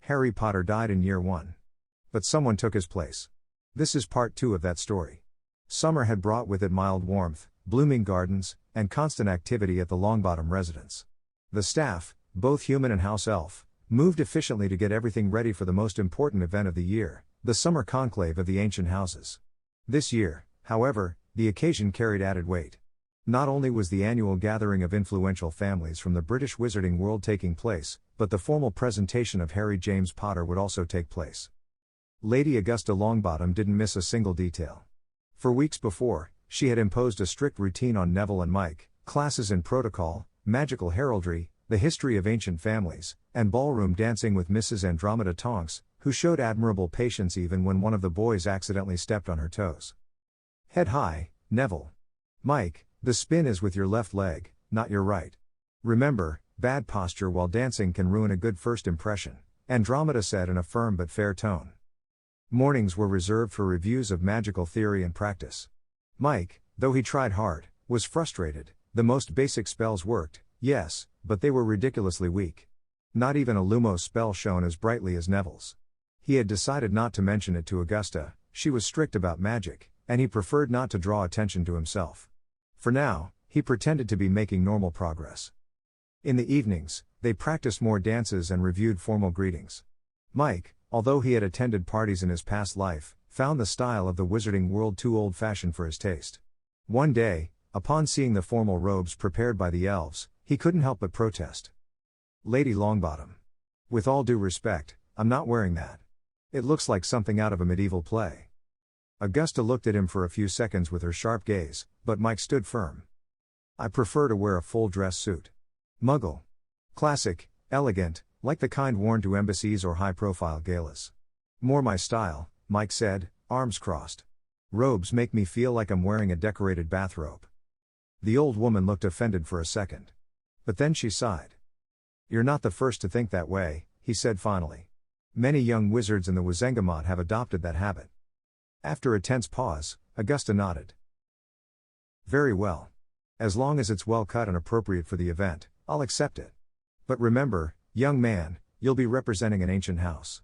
Harry Potter died in year 1. But someone took his place. This is part 2 of that story. Summer had brought with it mild warmth, blooming gardens, and constant activity at the Longbottom residence. The staff, both human and house elf, moved efficiently to get everything ready for the most important event of the year, the summer conclave of the ancient houses. This year, however, the occasion carried added weight. Not only was the annual gathering of influential families from the British wizarding world taking place, but the formal presentation of Harry James Potter would also take place. Lady Augusta Longbottom didn't miss a single detail. For weeks before, she had imposed a strict routine on Neville and Mike: classes in protocol, magical heraldry, the history of ancient families, and ballroom dancing with Mrs. Andromeda Tonks, who showed admirable patience even when one of the boys accidentally stepped on her toes. Head high, Neville. Mike, the spin is with your left leg, not your right. Remember, bad posture while dancing can ruin a good first impression, Andromeda said in a firm but fair tone. Mornings were reserved for reviews of magical theory and practice. Mike, though he tried hard, was frustrated. The most basic spells worked, yes, but they were ridiculously weak. Not even a Lumos spell shone as brightly as Neville's. He had decided not to mention it to Augusta. She was strict about magic, and he preferred not to draw attention to himself. For now, he pretended to be making normal progress. In the evenings, they practiced more dances and reviewed formal greetings. Mike, although he had attended parties in his past life, found the style of the wizarding world too old-fashioned for his taste. One day, upon seeing the formal robes prepared by the elves, he couldn't help but protest. Lady Longbottom. With all due respect, I'm not wearing that. It looks like something out of a medieval play. Augusta looked at him for a few seconds with her sharp gaze, but Mike stood firm. I prefer to wear a full dress suit. Muggle. Classic, elegant, like the kind worn to embassies or high-profile galas. More my style, Mike said, arms crossed. Robes make me feel like I'm wearing a decorated bathrobe. The old woman looked offended for a second. But then she sighed. You're not the first to think that way, he said finally. Many young wizards in the Wizengamot have adopted that habit. After a tense pause, Augusta nodded. Very well. As long as it's well cut and appropriate for the event, I'll accept it. But remember, young man, you'll be representing an ancient house.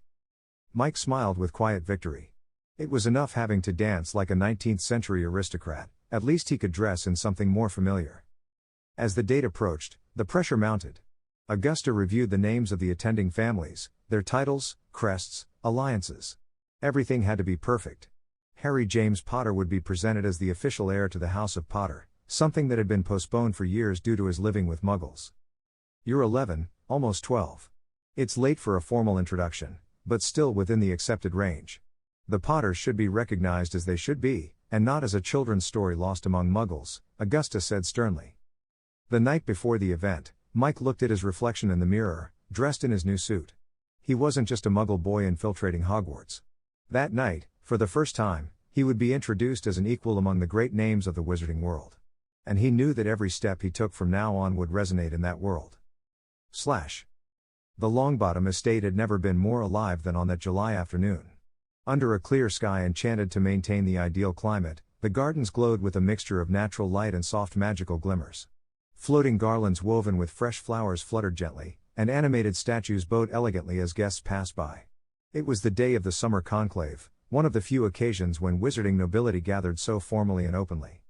Mike smiled with quiet victory. It was enough having to dance like a 19th century aristocrat, at least he could dress in something more familiar. As the date approached, the pressure mounted. Augusta reviewed the names of the attending families, their titles, crests, alliances. Everything had to be perfect. Harry James Potter would be presented as the official heir to the House of Potter, something that had been postponed for years due to his living with Muggles. You're 11, almost 12. It's late for a formal introduction, but still within the accepted range. The Potters should be recognized as they should be, and not as a children's story lost among Muggles, Augusta said sternly. The night before the event, Mike looked at his reflection in the mirror, dressed in his new suit. He wasn't just a Muggle boy infiltrating Hogwarts. That night, for the first time, he would be introduced as an equal among the great names of the wizarding world. And he knew that every step he took from now on would resonate in that world. The Longbottom estate had never been more alive than on that July afternoon. Under a clear sky enchanted to maintain the ideal climate, the gardens glowed with a mixture of natural light and soft magical glimmers. Floating garlands woven with fresh flowers fluttered gently, and animated statues bowed elegantly as guests passed by. It was the day of the summer conclave, one of the few occasions when wizarding nobility gathered so formally and openly.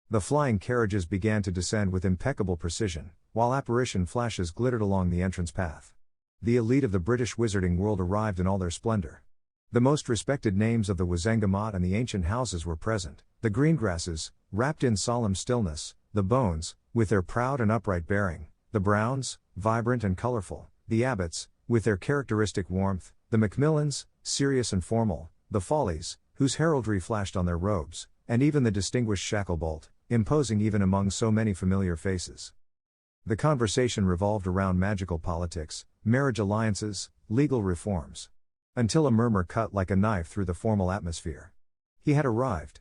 The flying carriages began to descend with impeccable precision, while apparition flashes glittered along the entrance path. The elite of the British wizarding world arrived in all their splendor. The most respected names of the Wizengamot and the ancient houses were present: the Greengrasses, wrapped in solemn stillness; the Bones, with their proud and upright bearing; the Browns, vibrant and colorful; the Abbotts, with their characteristic warmth; the Macmillans, serious and formal; the Follies, whose heraldry flashed on their robes; and even the distinguished Shacklebolt, imposing even among so many familiar faces. The conversation revolved around magical politics, marriage alliances, legal reforms. Until a murmur cut like a knife through the formal atmosphere. He had arrived.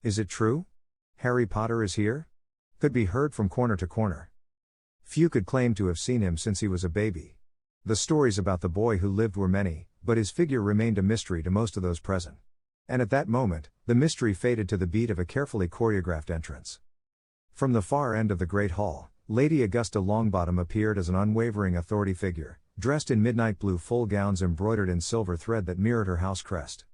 Is it true? Harry Potter is here? Could be heard from corner to corner. Few could claim to have seen him since he was a baby. The stories about the boy who lived were many, but his figure remained a mystery to most of those present. And at that moment, the mystery faded to the beat of a carefully choreographed entrance. From the far end of the Great Hall, Lady Augusta Longbottom appeared as an unwavering authority figure, dressed in midnight blue full gowns embroidered in silver thread that mirrored her house crest.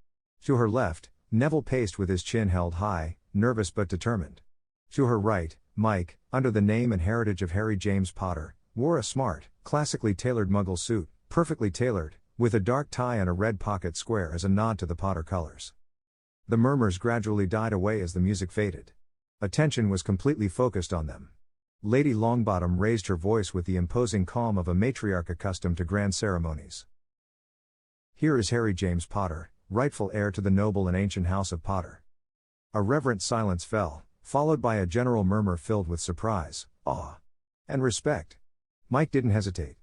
To her left, Neville paced with his chin held high, nervous but determined. To her right, Mike, under the name and heritage of Harry James Potter, wore a smart, classically tailored Muggle suit, perfectly tailored, with a dark tie and a red pocket square as a nod to the Potter colors. The murmurs gradually died away as the music faded. Attention was completely focused on them. Lady Longbottom raised her voice with the imposing calm of a matriarch accustomed to grand ceremonies. "Here is Harry James Potter, rightful heir to the noble and ancient house of Potter." A reverent silence fell, followed by a general murmur filled with surprise, awe, and respect. Mike didn't hesitate.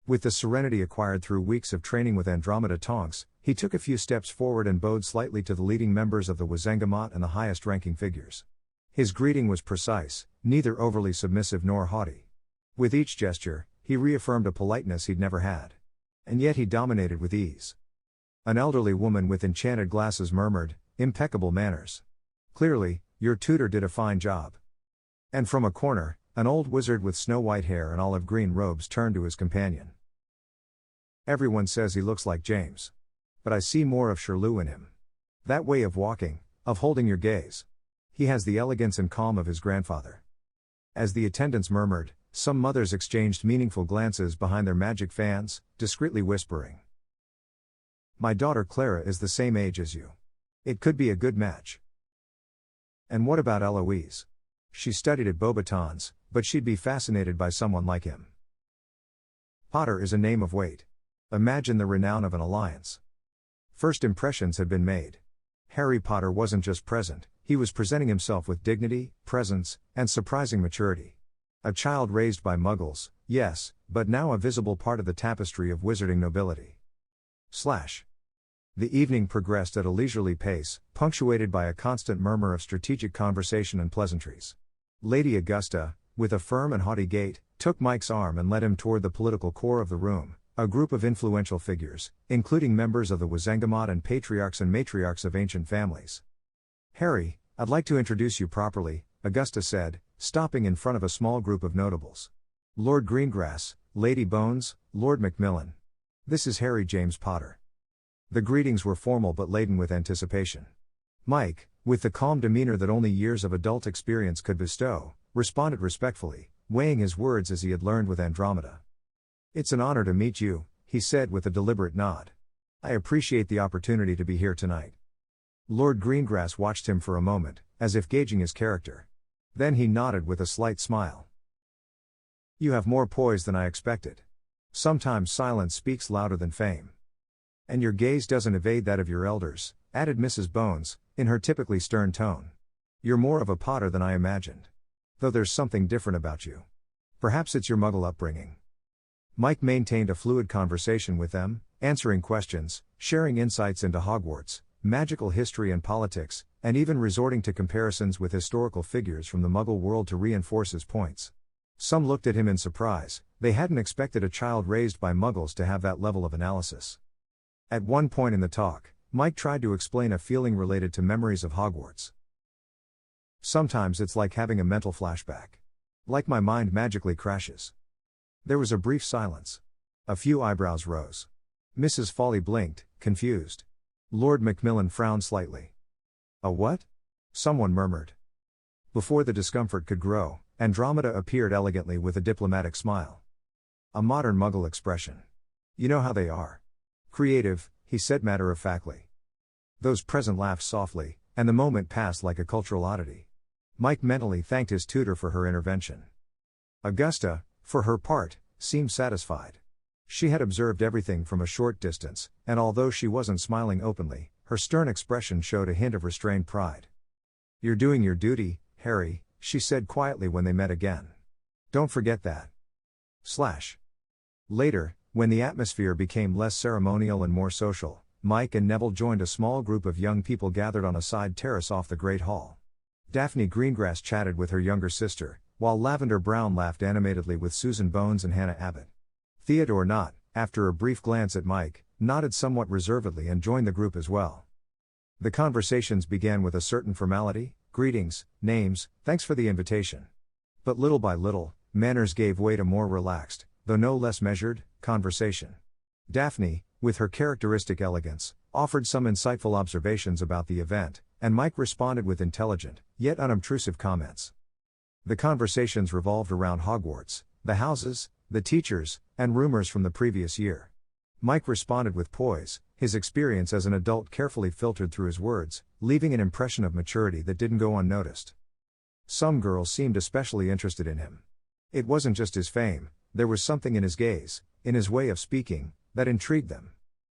With the serenity acquired through weeks of training with Andromeda Tonks, he took a few steps forward and bowed slightly to the leading members of the Wizengamot and the highest-ranking figures. His greeting was precise, neither overly submissive nor haughty. With each gesture, he reaffirmed a politeness he'd never had. And yet he dominated with ease. An elderly woman with enchanted glasses murmured, "Impeccable manners. Clearly, your tutor did a fine job." And from a corner, an old wizard with snow-white hair and olive-green robes turned to his companion. "Everyone says he looks like James. But I see more of Shirley in him. That way of walking, of holding your gaze. He has the elegance and calm of his grandfather." As the attendants murmured, some mothers exchanged meaningful glances behind their magic fans, discreetly whispering, "My daughter Clara is the same age as you. It could be a good match." "And what about Eloise? She studied at Beauxbatons, but she'd be fascinated by someone like him." Potter is a name of weight. Imagine the renown of an alliance. First impressions had been made. Harry Potter wasn't just present, he was presenting himself with dignity, presence, and surprising maturity. A child raised by Muggles, yes, but now a visible part of the tapestry of wizarding nobility. The evening progressed at a leisurely pace, punctuated by a constant murmur of strategic conversation and pleasantries. Lady Augusta, with a firm and haughty gait, took Mike's arm and led him toward the political core of the room, a group of influential figures, including members of the Wizengamot and patriarchs and matriarchs of ancient families. "Harry, I'd like to introduce you properly," Augusta said, stopping in front of a small group of notables. "Lord Greengrass, Lady Bones, Lord Macmillan. This is Harry James Potter." The greetings were formal but laden with anticipation. Mike, with the calm demeanor that only years of adult experience could bestow, responded respectfully, weighing his words as he had learned with Andromeda. "It's an honor to meet you," he said with a deliberate nod. "I appreciate the opportunity to be here tonight." Lord Greengrass watched him for a moment, as if gauging his character. Then he nodded with a slight smile. "You have more poise than I expected. Sometimes silence speaks louder than fame. And your gaze doesn't evade that of your elders," added Mrs. Bones, in her typically stern tone. "You're more of a Potter than I imagined. Though there's something different about you. Perhaps it's your Muggle upbringing." Mike maintained a fluid conversation with them, answering questions, sharing insights into Hogwarts, magical history and politics, and even resorting to comparisons with historical figures from the Muggle world to reinforce his points. Some looked at him in surprise, they hadn't expected a child raised by Muggles to have that level of analysis. At one point in the talk, Mike tried to explain a feeling related to memories of Hogwarts. "Sometimes it's like having a mental flashback. Like my mind magically crashes." There was a brief silence. A few eyebrows rose. Mrs. Foley blinked, confused. Lord Macmillan frowned slightly. "A what?" someone murmured. Before the discomfort could grow, Andromeda appeared elegantly with a diplomatic smile. A modern Muggle expression. "You know how they are. Creative," he said matter-of-factly. Those present laughed softly, and the moment passed like a cultural oddity. Mike mentally thanked his tutor for her intervention. Augusta, for her part, seemed satisfied. She had observed everything from a short distance, and although she wasn't smiling openly, her stern expression showed a hint of restrained pride. "You're doing your duty, Harry," she said quietly when they met again. "Don't forget that." Later, when the atmosphere became less ceremonial and more social, Mike and Neville joined a small group of young people gathered on a side terrace off the Great Hall. Daphne Greengrass chatted with her younger sister, while Lavender Brown laughed animatedly with Susan Bones and Hannah Abbott. Theodore Knott, after a brief glance at Mike, nodded somewhat reservedly and joined the group as well. The conversations began with a certain formality, greetings, names, thanks for the invitation. But little by little, manners gave way to more relaxed, though no less measured, Conversation. Daphne, with her characteristic elegance, offered some insightful observations about the event, and Mike responded with intelligent, yet unobtrusive comments. The conversations revolved around Hogwarts, the houses, the teachers, and rumors from the previous year. Mike responded with poise, his experience as an adult carefully filtered through his words, leaving an impression of maturity that didn't go unnoticed. Some girls seemed especially interested in him. It wasn't just his fame, there was something in his gaze, in his way of speaking, that intrigued them.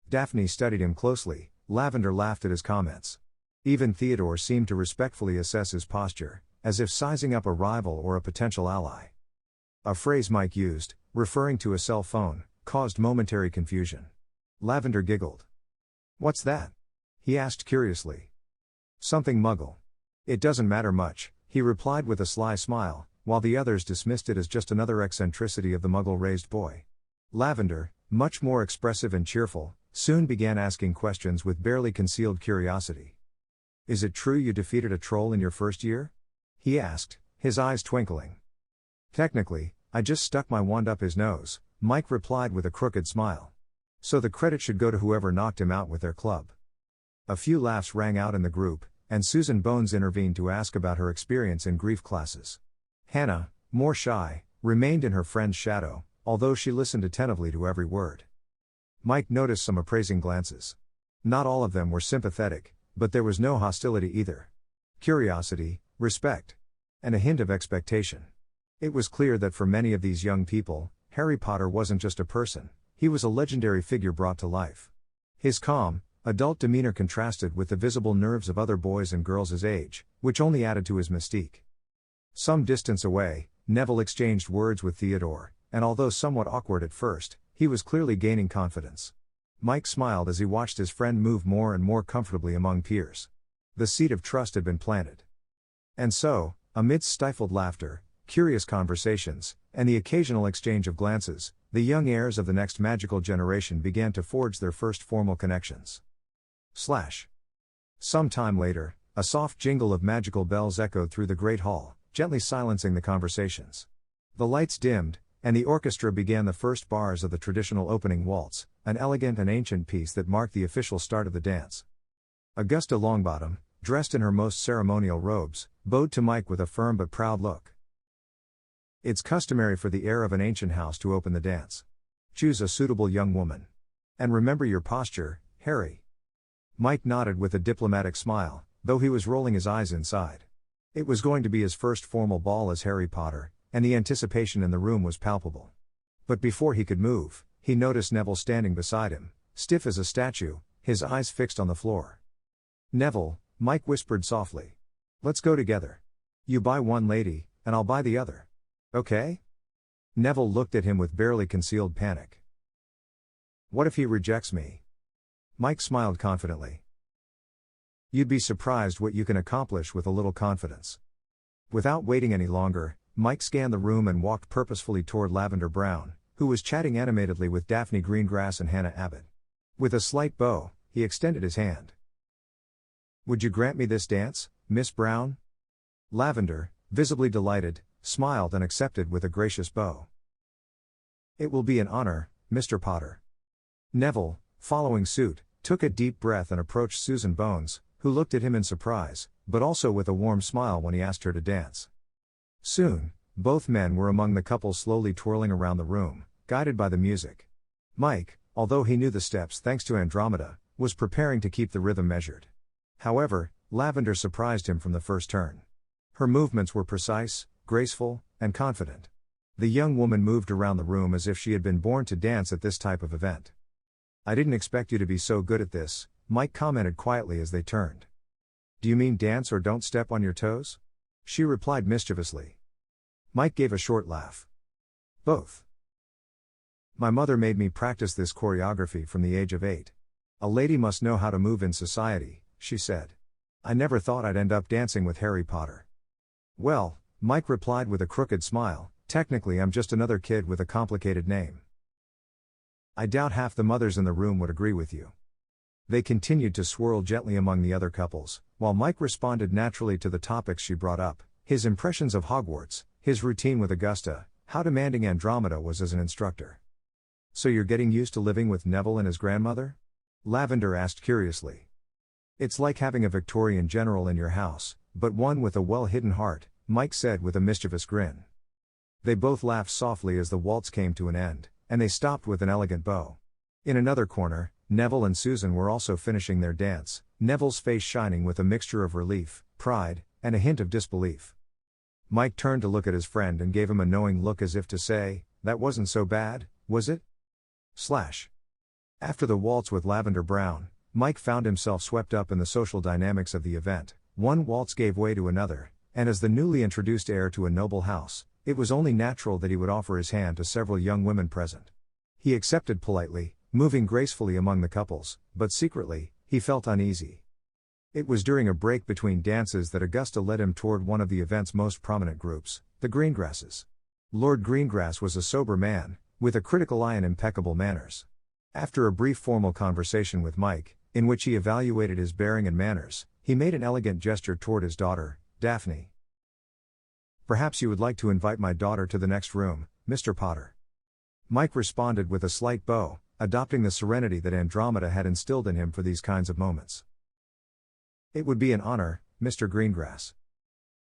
Daphne studied him closely, Lavender laughed at his comments. Even Theodore seemed to respectfully assess his posture, as if sizing up a rival or a potential ally. A phrase Mike used, referring to a cell phone, caused momentary confusion. Lavender giggled. "What's that?" he asked curiously. "Something Muggle." "It doesn't matter much," he replied with a sly smile, while the others dismissed it as just another eccentricity of the Muggle-raised boy. Lavender, much more expressive and cheerful, soon began asking questions with barely concealed curiosity. "Is it true you defeated a troll in your first year?" he asked, his eyes twinkling. "Technically, I just stuck my wand up his nose," Mike replied with a crooked smile. "So the credit should go to whoever knocked him out with their club." A few laughs rang out in the group, and Susan Bones intervened to ask about her experience in grief classes. Hannah, more shy, remained in her friend's shadow, although she listened attentively to every word. Mike noticed some appraising glances. Not all of them were sympathetic, but there was no hostility either. Curiosity, respect, and a hint of expectation. It was clear that for many of these young people, Harry Potter wasn't just a person, he was a legendary figure brought to life. His calm, adult demeanor contrasted with the visible nerves of other boys and girls his age, which only added to his mystique. Some distance away, Neville exchanged words with Theodore, and although somewhat awkward at first, he was clearly gaining confidence. Mike smiled as he watched his friend move more and more comfortably among peers. The seed of trust had been planted. And so, amidst stifled laughter, curious conversations, and the occasional exchange of glances, the young heirs of the next magical generation began to forge their first formal connections. Some time later, a soft jingle of magical bells echoed through the great hall, gently silencing the conversations. The lights dimmed, and the orchestra began the first bars of the traditional opening waltz, an elegant and ancient piece that marked the official start of the dance. Augusta Longbottom, dressed in her most ceremonial robes, bowed to Mike with a firm but proud look. "It's customary for the heir of an ancient house to open the dance. Choose a suitable young woman. And remember your posture, Harry." Mike nodded with a diplomatic smile, though he was rolling his eyes inside. It was going to be his first formal ball as Harry Potter, and the anticipation in the room was palpable. But before he could move, he noticed Neville standing beside him, stiff as a statue, his eyes fixed on the floor. "Neville," Mike whispered softly. "Let's go together. You buy one lady, and I'll buy the other. Okay?" Neville looked at him with barely concealed panic. "What if he rejects me?" Mike smiled confidently. "You'd be surprised what you can accomplish with a little confidence." Without waiting any longer, Mike scanned the room and walked purposefully toward Lavender Brown, who was chatting animatedly with Daphne Greengrass and Hannah Abbott. With a slight bow, he extended his hand. "Would you grant me this dance, Miss Brown?" Lavender, visibly delighted, smiled and accepted with a gracious bow. "It will be an honor, Mr. Potter." Neville, following suit, took a deep breath and approached Susan Bones, who looked at him in surprise, but also with a warm smile when he asked her to dance. Soon, both men were among the couple slowly twirling around the room, guided by the music. Mike, although he knew the steps thanks to Andromeda, was preparing to keep the rhythm measured. However, Lavender surprised him from the first turn. Her movements were precise, graceful, and confident. The young woman moved around the room as if she had been born to dance at this type of event. "I didn't expect you to be so good at this," Mike commented quietly as they turned. "Do you mean dance or don't step on your toes?" she replied mischievously. Mike gave a short laugh. "Both. My mother made me practice this choreography from the age of 8. A lady must know how to move in society," she said. "I never thought I'd end up dancing with Harry Potter." "Well," Mike replied with a crooked smile, "technically I'm just another kid with a complicated name." I doubt half the mothers in the room would agree with you. They continued to swirl gently among the other couples, while Mike responded naturally to the topics she brought up, his impressions of Hogwarts, his routine with Augusta, how demanding Andromeda was as an instructor. So you're getting used to living with Neville and his grandmother? Lavender asked curiously. It's like having a Victorian general in your house, but one with a well-hidden heart, Mike said with a mischievous grin. They both laughed softly as the waltz came to an end, and they stopped with an elegant bow. In another corner, Neville and Susan were also finishing their dance, Neville's face shining with a mixture of relief, pride, and a hint of disbelief. Mike turned to look at his friend and gave him a knowing look as if to say, "That wasn't so bad, was it?" After the waltz with Lavender Brown, Mike found himself swept up in the social dynamics of the event. One waltz gave way to another, and as the newly introduced heir to a noble house, it was only natural that he would offer his hand to several young women present. He accepted politely, moving gracefully among the couples, but secretly, he felt uneasy. It was during a break between dances that Augusta led him toward one of the event's most prominent groups, the Greengrasses. Lord Greengrass was a sober man, with a critical eye and impeccable manners. After a brief formal conversation with Mike, in which he evaluated his bearing and manners, he made an elegant gesture toward his daughter, Daphne. "Perhaps you would like to invite my daughter to the next room, Mr. Potter." Mike responded with a slight bow, adopting the serenity that Andromeda had instilled in him for these kinds of moments. "It would be an honor, Mr. Greengrass."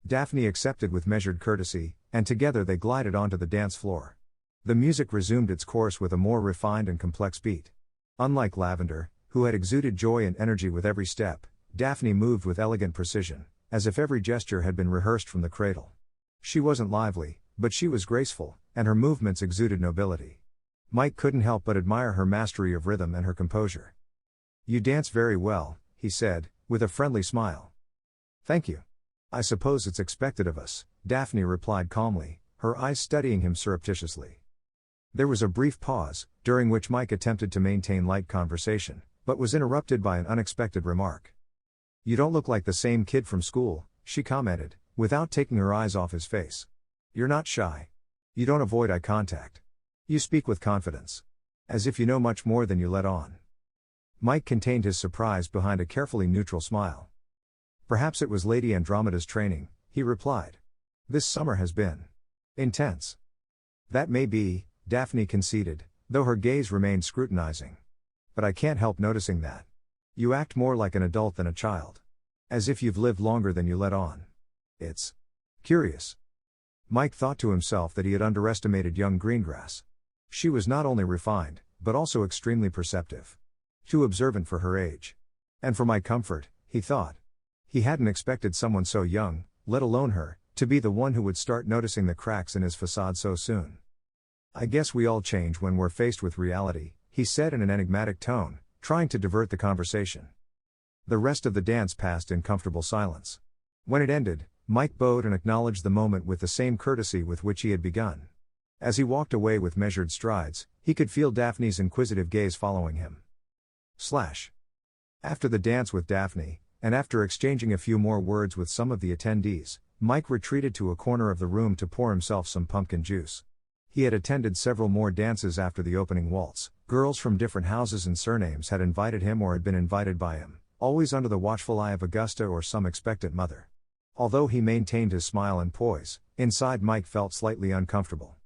Daphne accepted with measured courtesy, and together they glided onto the dance floor. The music resumed its course with a more refined and complex beat. Unlike Lavender, who had exuded joy and energy with every step, Daphne moved with elegant precision, as if every gesture had been rehearsed from the cradle. She wasn't lively, but she was graceful, and her movements exuded nobility. Mike couldn't help but admire her mastery of rhythm and her composure. "You dance very well," he said, with a friendly smile. "Thank you. I suppose it's expected of us," Daphne replied calmly, her eyes studying him surreptitiously. There was a brief pause, during which Mike attempted to maintain light conversation, but was interrupted by an unexpected remark. "You don't look like the same kid from school," she commented, without taking her eyes off his face. "You're not shy. You don't avoid eye contact. You speak with confidence. As if you know much more than you let on." Mike contained his surprise behind a carefully neutral smile. "Perhaps it was Lady Andromeda's training," he replied. "This summer has been intense." "That may be," Daphne conceded, though her gaze remained scrutinizing. "But I can't help noticing that. You act more like an adult than a child. As if you've lived longer than you let on. It's curious." Mike thought to himself that he had underestimated young Greengrass. She was not only refined, but also extremely perceptive. Too observant for her age. And for my comfort, he thought. He hadn't expected someone so young, let alone her, to be the one who would start noticing the cracks in his facade so soon. "I guess we all change when we're faced with reality," he said in an enigmatic tone, trying to divert the conversation. The rest of the dance passed in comfortable silence. When it ended, Mike bowed and acknowledged the moment with the same courtesy with which he had begun. As he walked away with measured strides, he could feel Daphne's inquisitive gaze following him. After the dance with Daphne, and after exchanging a few more words with some of the attendees, Mike retreated to a corner of the room to pour himself some pumpkin juice. He had attended several more dances after the opening waltz. Girls from different houses and surnames had invited him or had been invited by him, always under the watchful eye of Augusta or some expectant mother. Although he maintained his smile and poise, inside Mike felt slightly uncomfortable.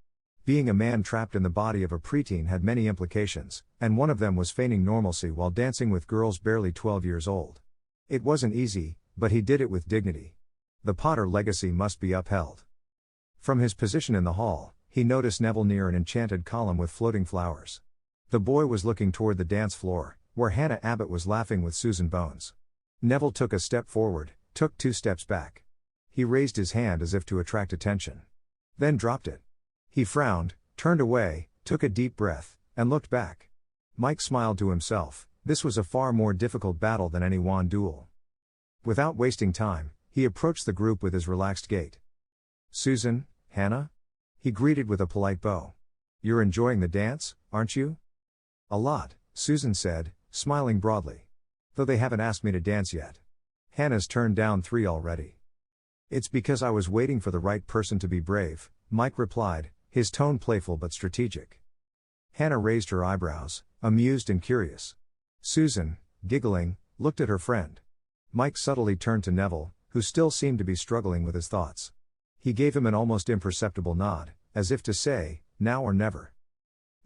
Being a man trapped in the body of a preteen had many implications, and one of them was feigning normalcy while dancing with girls barely 12 years old. It wasn't easy, but he did it with dignity. The Potter legacy must be upheld. From his position in the hall, he noticed Neville near an enchanted column with floating flowers. The boy was looking toward the dance floor, where Hannah Abbott was laughing with Susan Bones. Neville took a step forward, took 2 steps back. He raised his hand as if to attract attention. Then dropped it. He frowned, turned away, took a deep breath, and looked back. Mike smiled to himself. This was a far more difficult battle than any wand duel. Without wasting time, he approached the group with his relaxed gait. "Susan, Hannah?" he greeted with a polite bow. "You're enjoying the dance, aren't you?" "A lot," Susan said, smiling broadly. "Though they haven't asked me to dance yet. Hannah's turned down 3 already." "It's because I was waiting for the right person to be brave," Mike replied, his tone playful but strategic. Hannah raised her eyebrows, amused and curious. Susan, giggling, looked at her friend. Mike subtly turned to Neville, who still seemed to be struggling with his thoughts. He gave him an almost imperceptible nod, as if to say, now or never.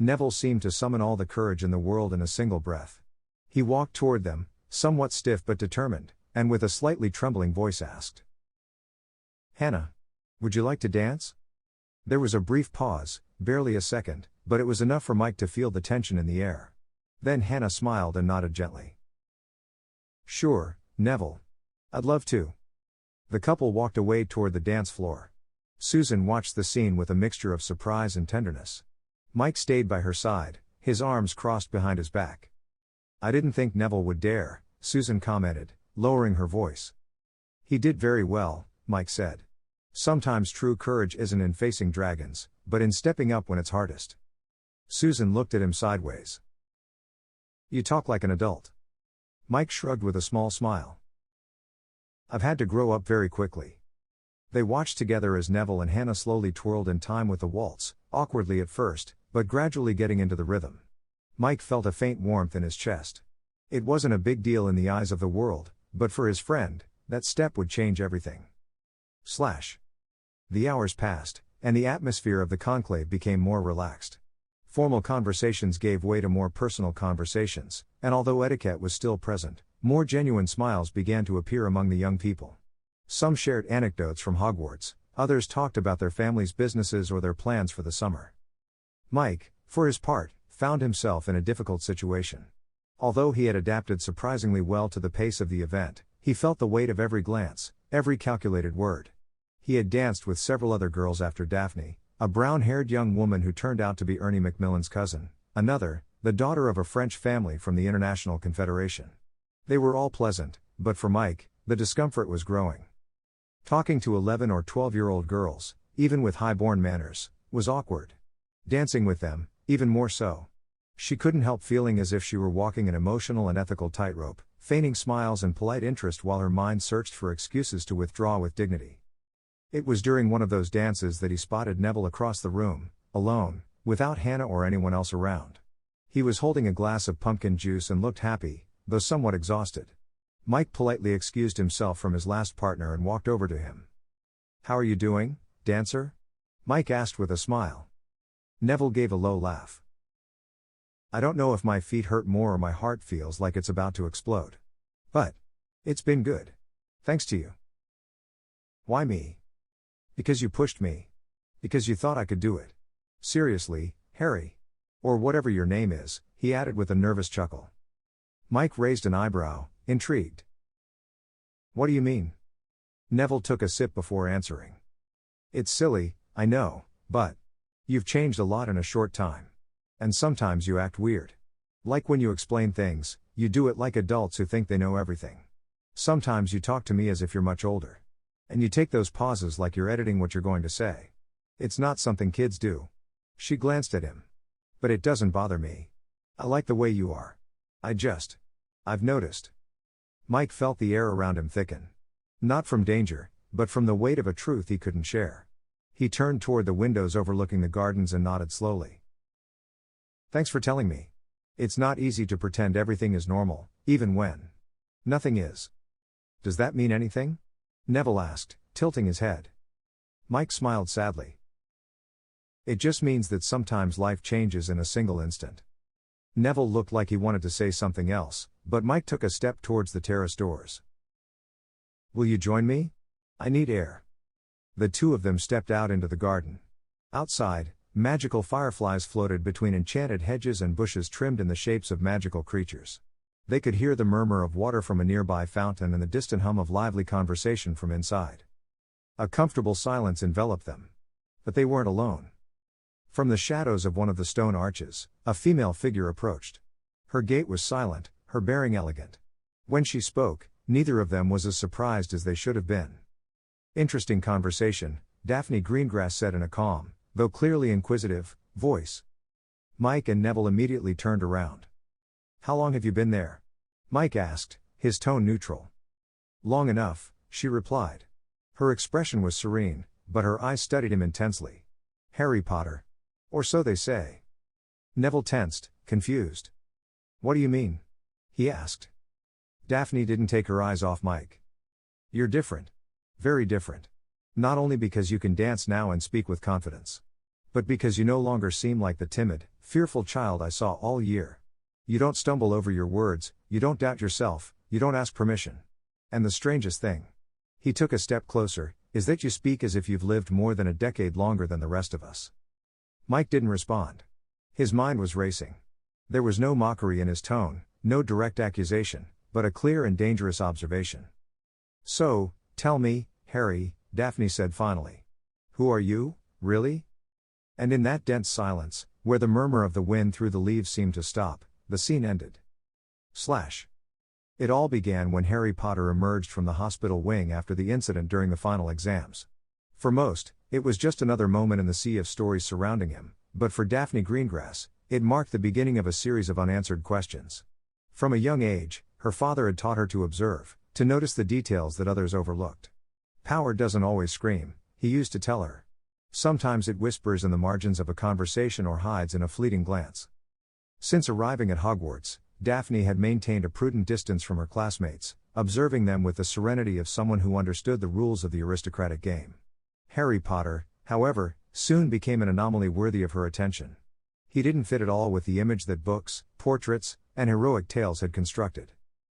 Neville seemed to summon all the courage in the world in a single breath. He walked toward them, somewhat stiff but determined, and with a slightly trembling voice asked, "Hannah, would you like to dance?" There was a brief pause, barely a second, but it was enough for Mike to feel the tension in the air. Then Hannah smiled and nodded gently. "Sure, Neville. I'd love to." The couple walked away toward the dance floor. Susan watched the scene with a mixture of surprise and tenderness. Mike stayed by her side, his arms crossed behind his back. "I didn't think Neville would dare," Susan commented, lowering her voice. "He did very well," Mike said. "Sometimes true courage isn't in facing dragons, but in stepping up when it's hardest." Susan looked at him sideways. "You talk like an adult." Mike shrugged with a small smile. "I've had to grow up very quickly." They watched together as Neville and Hannah slowly twirled in time with the waltz, awkwardly at first, but gradually getting into the rhythm. Mike felt a faint warmth in his chest. It wasn't a big deal in the eyes of the world, but for his friend, that step would change everything. The hours passed, and the atmosphere of the conclave became more relaxed. Formal conversations gave way to more personal conversations, and although etiquette was still present, more genuine smiles began to appear among the young people. Some shared anecdotes from Hogwarts, others talked about their families' businesses or their plans for the summer. Mike, for his part, found himself in a difficult situation. Although he had adapted surprisingly well to the pace of the event, he felt the weight of every glance, every calculated word. He had danced with several other girls after Daphne, a brown-haired young woman who turned out to be Ernie Macmillan's cousin, another, the daughter of a French family from the International Confederation. They were all pleasant, but for Mike, the discomfort was growing. Talking to 11 or 12-year-old girls, even with high-born manners, was awkward. Dancing with them, even more so. She couldn't help feeling as if she were walking an emotional and ethical tightrope, feigning smiles and polite interest while her mind searched for excuses to withdraw with dignity. It was during one of those dances that he spotted Neville across the room, alone, without Hannah or anyone else around. He was holding a glass of pumpkin juice and looked happy, though somewhat exhausted. Mike politely excused himself from his last partner and walked over to him. "How are you doing, dancer?" Mike asked with a smile. Neville gave a low laugh. "I don't know if my feet hurt more or my heart feels like it's about to explode. But it's been good. Thanks to you." "Why me?" "Because you pushed me. Because you thought I could do it. Seriously, Harry. Or whatever your name is," he added with a nervous chuckle. Mike raised an eyebrow, intrigued. "What do you mean?" Neville took a sip before answering. "It's silly, I know, but you've changed a lot in a short time. And sometimes you act weird. Like when you explain things, you do it like adults who think they know everything. Sometimes you talk to me as if you're much older. And you take those pauses like you're editing what you're going to say. It's not something kids do." She glanced at him. "But it doesn't bother me. I like the way you are. I've noticed." Mike felt the air around him thicken. Not from danger, but from the weight of a truth he couldn't share. He turned toward the windows overlooking the gardens and nodded slowly. "Thanks for telling me. It's not easy to pretend everything is normal, even when nothing is." "Does that mean anything?" Neville asked, tilting his head. Mike smiled sadly. "It just means that sometimes life changes in a single instant." Neville looked like he wanted to say something else, but Mike took a step towards the terrace doors. "Will you join me? I need air." The two of them stepped out into the garden. Outside, magical fireflies floated between enchanted hedges and bushes trimmed in the shapes of magical creatures. They could hear the murmur of water from a nearby fountain and the distant hum of lively conversation from inside. A comfortable silence enveloped them. But they weren't alone. From the shadows of one of the stone arches, a female figure approached. Her gait was silent, her bearing elegant. When she spoke, neither of them was as surprised as they should have been. "Interesting conversation," Daphne Greengrass said in a calm, though clearly inquisitive, voice. Mike and Neville immediately turned around. "How long have you been there?" Mike asked, his tone neutral. "Long enough," she replied. Her expression was serene, but her eyes studied him intensely. "Harry Potter. Or so they say." Neville tensed, confused. "What do you mean?" he asked. Daphne didn't take her eyes off Mike. "You're different. Very different. Not only because you can dance now and speak with confidence. But because you no longer seem like the timid, fearful child I saw all year. You don't stumble over your words, you don't doubt yourself, you don't ask permission. And the strangest thing. He took a step closer, is that you speak as if you've lived more than a decade longer than the rest of us. Mike didn't respond. His mind was racing. There was no mockery in his tone, no direct accusation, but a clear and dangerous observation. So, tell me, Harry, Daphne said finally. Who are you, really? And in that dense silence, where the murmur of the wind through the leaves seemed to stop, the scene ended. It all began when Harry Potter emerged from the hospital wing after the incident during the final exams. For most, it was just another moment in the sea of stories surrounding him, but for Daphne Greengrass, it marked the beginning of a series of unanswered questions. From a young age, her father had taught her to observe, to notice the details that others overlooked. Power doesn't always scream, he used to tell her. Sometimes it whispers in the margins of a conversation or hides in a fleeting glance. Since arriving at Hogwarts, Daphne had maintained a prudent distance from her classmates, observing them with the serenity of someone who understood the rules of the aristocratic game. Harry Potter, however, soon became an anomaly worthy of her attention. He didn't fit at all with the image that books, portraits, and heroic tales had constructed.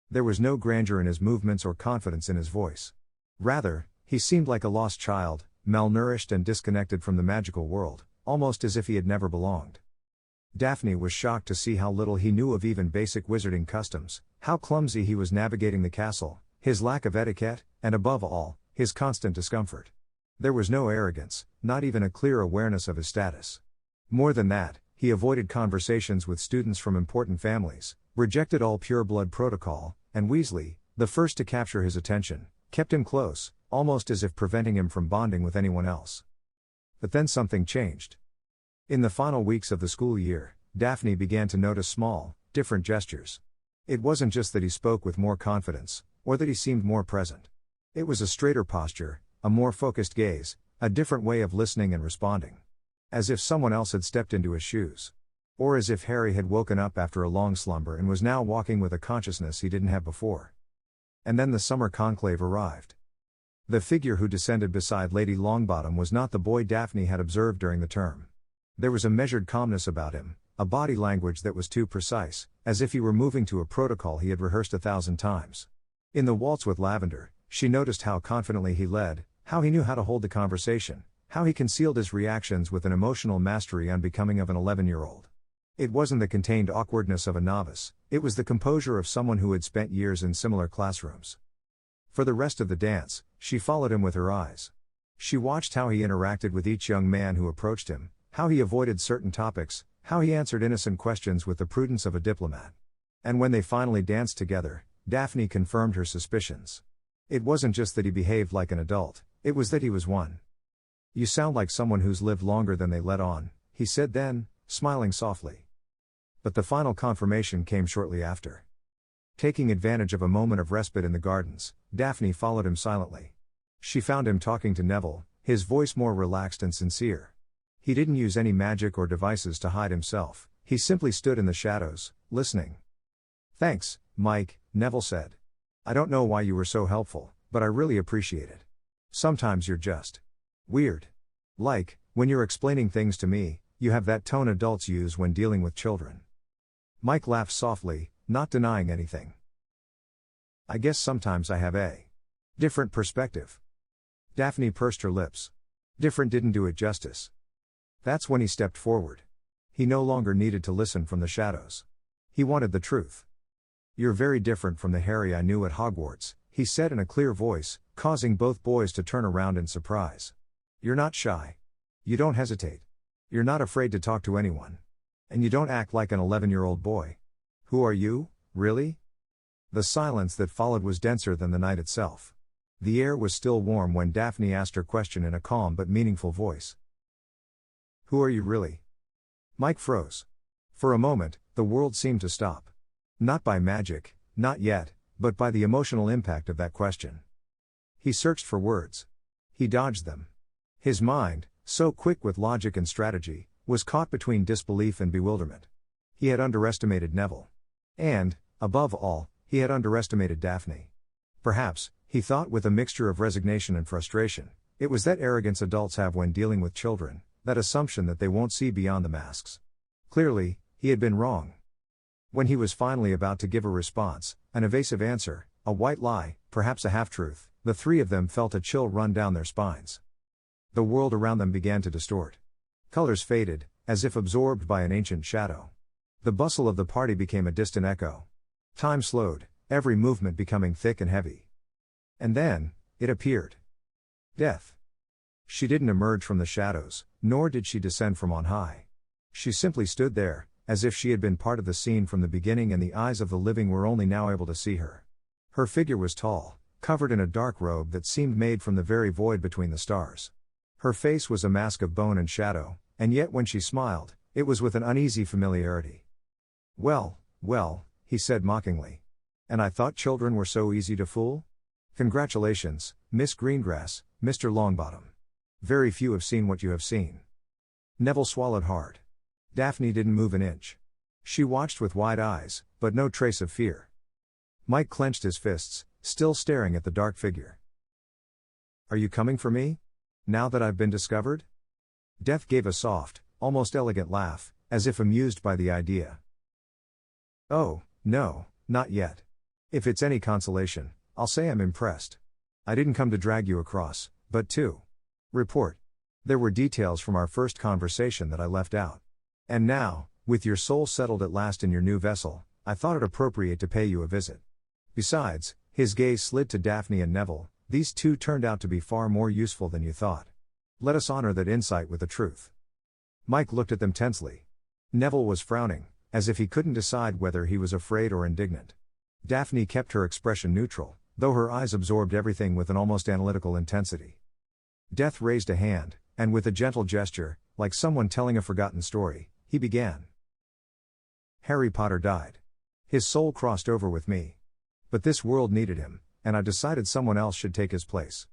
There was no grandeur in his movements or confidence in his voice. Rather, he seemed like a lost child, malnourished and disconnected from the magical world, almost as if he had never belonged. Daphne was shocked to see how little he knew of even basic wizarding customs, how clumsy he was navigating the castle, his lack of etiquette, and above all, his constant discomfort. There was no arrogance, not even a clear awareness of his status. More than that, he avoided conversations with students from important families, rejected all pure-blood protocol, and Weasley, the first to capture his attention, kept him close, almost as if preventing him from bonding with anyone else. But then something changed. In the final weeks of the school year, Daphne began to notice small, different gestures. It wasn't just that he spoke with more confidence, or that he seemed more present. It was a straighter posture, a more focused gaze, a different way of listening and responding. As if someone else had stepped into his shoes. Or as if Harry had woken up after a long slumber and was now walking with a consciousness he didn't have before. And then the summer conclave arrived. The figure who descended beside Lady Longbottom was not the boy Daphne had observed during the term. There was a measured calmness about him, a body language that was too precise, as if he were moving to a protocol he had rehearsed 1,000 times. In the waltz with Lavender, she noticed how confidently he led, how he knew how to hold the conversation, how he concealed his reactions with an emotional mastery unbecoming of an 11-year-old. It wasn't the contained awkwardness of a novice, it was the composure of someone who had spent years in similar classrooms. For the rest of the dance, she followed him with her eyes. She watched how he interacted with each young man who approached him, how he avoided certain topics, how he answered innocent questions with the prudence of a diplomat. And when they finally danced together, Daphne confirmed her suspicions. It wasn't just that he behaved like an adult, it was that he was one. "You sound like someone who's lived longer than they let on," he said then, smiling softly. But the final confirmation came shortly after. Taking advantage of a moment of respite in the gardens, Daphne followed him silently. She found him talking to Neville, his voice more relaxed and sincere. He didn't use any magic or devices to hide himself, he simply stood in the shadows, listening. "Thanks, Mike," Neville said. "I don't know why you were so helpful, but I really appreciate it. Sometimes you're just weird. Like, when you're explaining things to me, you have that tone adults use when dealing with children." Mike laughed softly, not denying anything. "I guess sometimes I have a different perspective." Daphne pursed her lips. Different didn't do it justice. That's when he stepped forward. He no longer needed to listen from the shadows. He wanted the truth. "You're very different from the Harry I knew at Hogwarts," he said in a clear voice, causing both boys to turn around in surprise. "You're not shy. You don't hesitate. You're not afraid to talk to anyone. And you don't act like an 11-year-old boy. Who are you, really?" The silence that followed was denser than the night itself. The air was still warm when Daphne asked her question in a calm but meaningful voice. "Who are you really?" Mike froze. For a moment, the world seemed to stop. Not by magic, not yet, but by the emotional impact of that question. He searched for words. He dodged them. His mind, so quick with logic and strategy, was caught between disbelief and bewilderment. He had underestimated Neville. And, above all, he had underestimated Daphne. Perhaps, he thought with a mixture of resignation and frustration, it was that arrogance adults have when dealing with children, that assumption that they won't see beyond the masks. Clearly, he had been wrong. When he was finally about to give a response, an evasive answer, a white lie, perhaps a half-truth, the three of them felt a chill run down their spines. The world around them began to distort. Colors faded, as if absorbed by an ancient shadow. The bustle of the party became a distant echo. Time slowed, every movement becoming thick and heavy. And then, it appeared. Death. She didn't emerge from the shadows, nor did she descend from on high. She simply stood there, as if she had been part of the scene from the beginning and the eyes of the living were only now able to see her. Her figure was tall, covered in a dark robe that seemed made from the very void between the stars. Her face was a mask of bone and shadow, and yet when she smiled, it was with an uneasy familiarity. "Well, well," he said mockingly. "And I thought children were so easy to fool? Congratulations, Miss Greengrass, Mr. Longbottom. Very few have seen what you have seen." Neville swallowed hard. Daphne didn't move an inch. She watched with wide eyes, but no trace of fear. Mike clenched his fists, still staring at the dark figure. "Are you coming for me? Now that I've been discovered?" Death gave a soft, almost elegant laugh, as if amused by the idea. "Oh, no, not yet. If it's any consolation, I'll say I'm impressed. I didn't come to drag you across, but to report. There were details from our first conversation that I left out. And now, with your soul settled at last in your new vessel, I thought it appropriate to pay you a visit. Besides," his gaze slid to Daphne and Neville, "these two turned out to be far more useful than you thought. Let us honor that insight with the truth." Mike looked at them tensely. Neville was frowning, as if he couldn't decide whether he was afraid or indignant. Daphne kept her expression neutral, though her eyes absorbed everything with an almost analytical intensity. Death raised a hand, and with a gentle gesture, like someone telling a forgotten story, he began. "Harry Potter died. His soul crossed over with me. But this world needed him, and I decided someone else should take his place."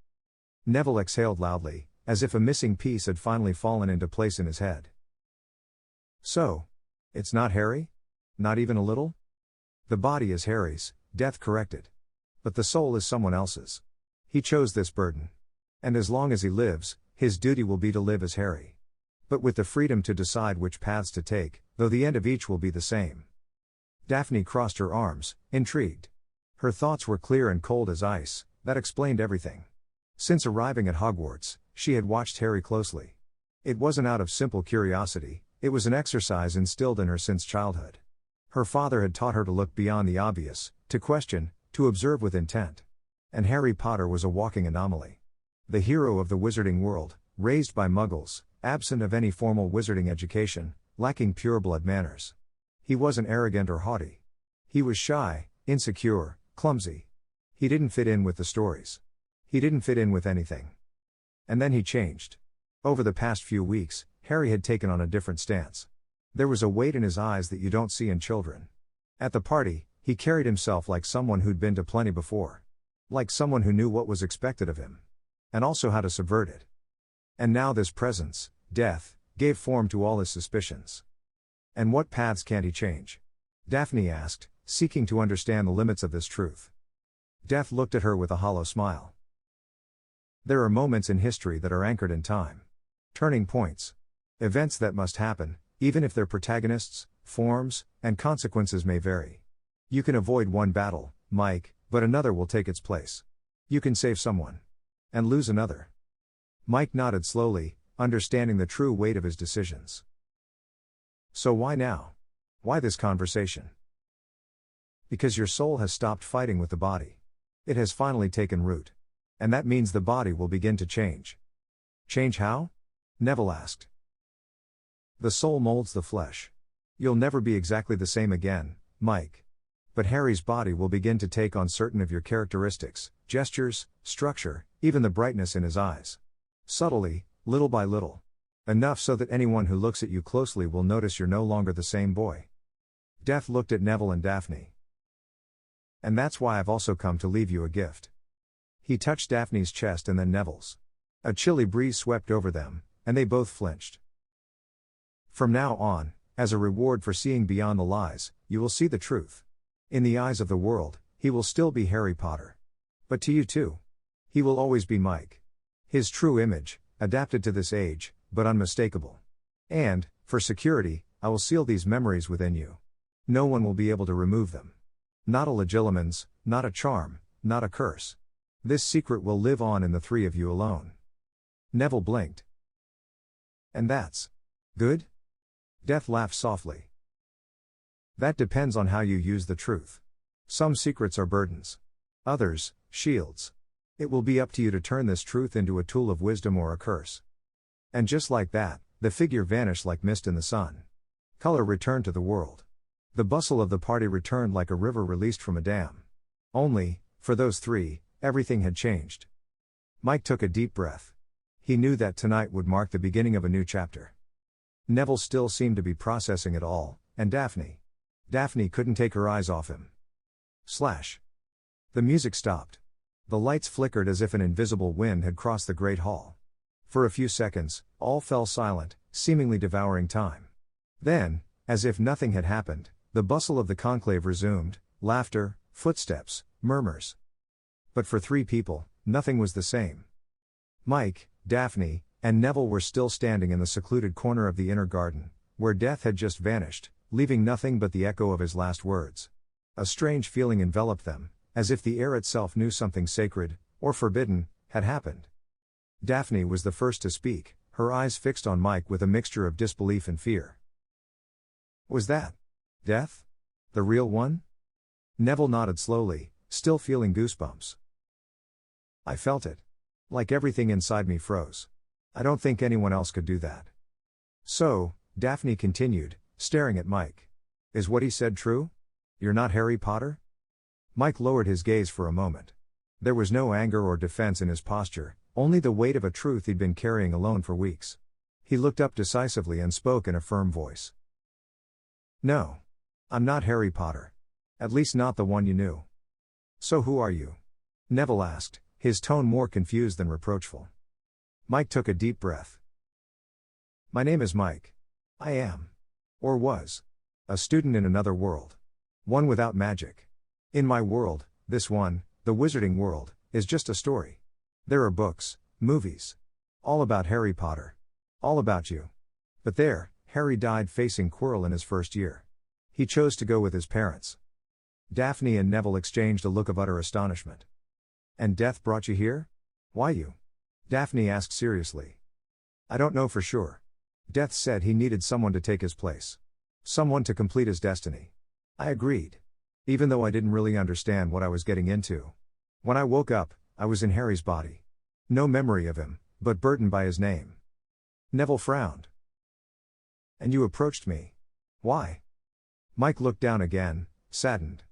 Neville exhaled loudly, as if a missing piece had finally fallen into place in his head. "So, it's not Harry? Not even a little?" "The body is Harry's," Death corrected. "But the soul is someone else's. He chose this burden. And as long as he lives, his duty will be to live as Harry. But with the freedom to decide which paths to take, though the end of each will be the same." Daphne crossed her arms, intrigued. Her thoughts were clear and cold as ice, that explained everything. Since arriving at Hogwarts, she had watched Harry closely. It wasn't out of simple curiosity, it was an exercise instilled in her since childhood. Her father had taught her to look beyond the obvious, to question, to observe with intent. And Harry Potter was a walking anomaly. The hero of the wizarding world, raised by muggles, absent of any formal wizarding education, lacking pure-blood manners. He wasn't arrogant or haughty. He was shy, insecure, clumsy. He didn't fit in with the stories. He didn't fit in with anything. And then he changed. Over the past few weeks, Harry had taken on a different stance. There was a weight in his eyes that you don't see in children. At the party, he carried himself like someone who'd been to plenty before. Like someone who knew what was expected of him. And also how to subvert it. And now this presence, Death, gave form to all his suspicions. "And what paths can't he change?" Daphne asked, seeking to understand the limits of this truth. Death looked at her with a hollow smile. "There are moments in history that are anchored in time. Turning points. Events that must happen, even if their protagonists, forms, and consequences may vary. You can avoid one battle, Mike, but another will take its place. You can save someone. And lose another." Mike nodded slowly, understanding the true weight of his decisions. "So why now? Why this conversation?" "Because your soul has stopped fighting with the body. It has finally taken root. And that means the body will begin to change." "Change how?" Neville asked. "The soul molds the flesh. You'll never be exactly the same again, Mike. But Harry's body will begin to take on certain of your characteristics, gestures, structure, even the brightness in his eyes. Subtly, little by little. Enough so that anyone who looks at you closely will notice you're no longer the same boy." Death looked at Neville and Daphne. "And that's why I've also come to leave you a gift." He touched Daphne's chest and then Neville's. A chilly breeze swept over them, and they both flinched. "From now on, as a reward for seeing beyond the lies, you will see the truth. In the eyes of the world, he will still be Harry Potter. But to you too. He will always be Mike. His true image, adapted to this age, but unmistakable. And, for security, I will seal these memories within you. No one will be able to remove them. Not a legilimens, not a charm, not a curse. This secret will live on in the three of you alone. Neville blinked. And that's good? Death laughed softly. That depends on how you use the truth. Some secrets are burdens. Others, shields. It will be up to you to turn this truth into a tool of wisdom or a curse. And just like that, the figure vanished like mist in the sun. Color returned to the world. The bustle of the party returned like a river released from a dam. Only, for those three, everything had changed. Mike took a deep breath. He knew that tonight would mark the beginning of a new chapter. Neville still seemed to be processing it all, and Daphne. Daphne couldn't take her eyes off him. Slash. The music stopped. The lights flickered as if an invisible wind had crossed the great hall. For a few seconds, all fell silent, seemingly devouring time. Then, as if nothing had happened, the bustle of the conclave resumed, laughter, footsteps, murmurs. But for three people, nothing was the same. Mike, Daphne, and Neville were still standing in the secluded corner of the inner garden, where Death had just vanished, leaving nothing but the echo of his last words. A strange feeling enveloped them, as if the air itself knew something sacred, or forbidden, had happened. Daphne was the first to speak, her eyes fixed on Mike with a mixture of disbelief and fear. Was that Death? The real one? Neville nodded slowly, still feeling goosebumps. I felt it. Like everything inside me froze. I don't think anyone else could do that. So, Daphne continued, staring at Mike. Is what he said true? You're not Harry Potter? Mike lowered his gaze for a moment. There was no anger or defense in his posture, only the weight of a truth he'd been carrying alone for weeks. He looked up decisively and spoke in a firm voice. No. I'm not Harry Potter. At least not the one you knew. So who are you? Neville asked, his tone more confused than reproachful. Mike took a deep breath. My name is Mike. I am. Or was. A student in another world. One without magic. In my world, this one, the wizarding world, is just a story. There are books, movies. All about Harry Potter. All about you. But there, Harry died facing Quirrell in his first year. He chose to go with his parents. Daphne and Neville exchanged a look of utter astonishment. And Death brought you here? Why you? Daphne asked seriously. I don't know for sure. Death said he needed someone to take his place. Someone to complete his destiny. I agreed. Even though I didn't really understand what I was getting into. When I woke up, I was in Harry's body. No memory of him, but burdened by his name. Neville frowned. And you approached me. Why? Mike looked down again, saddened.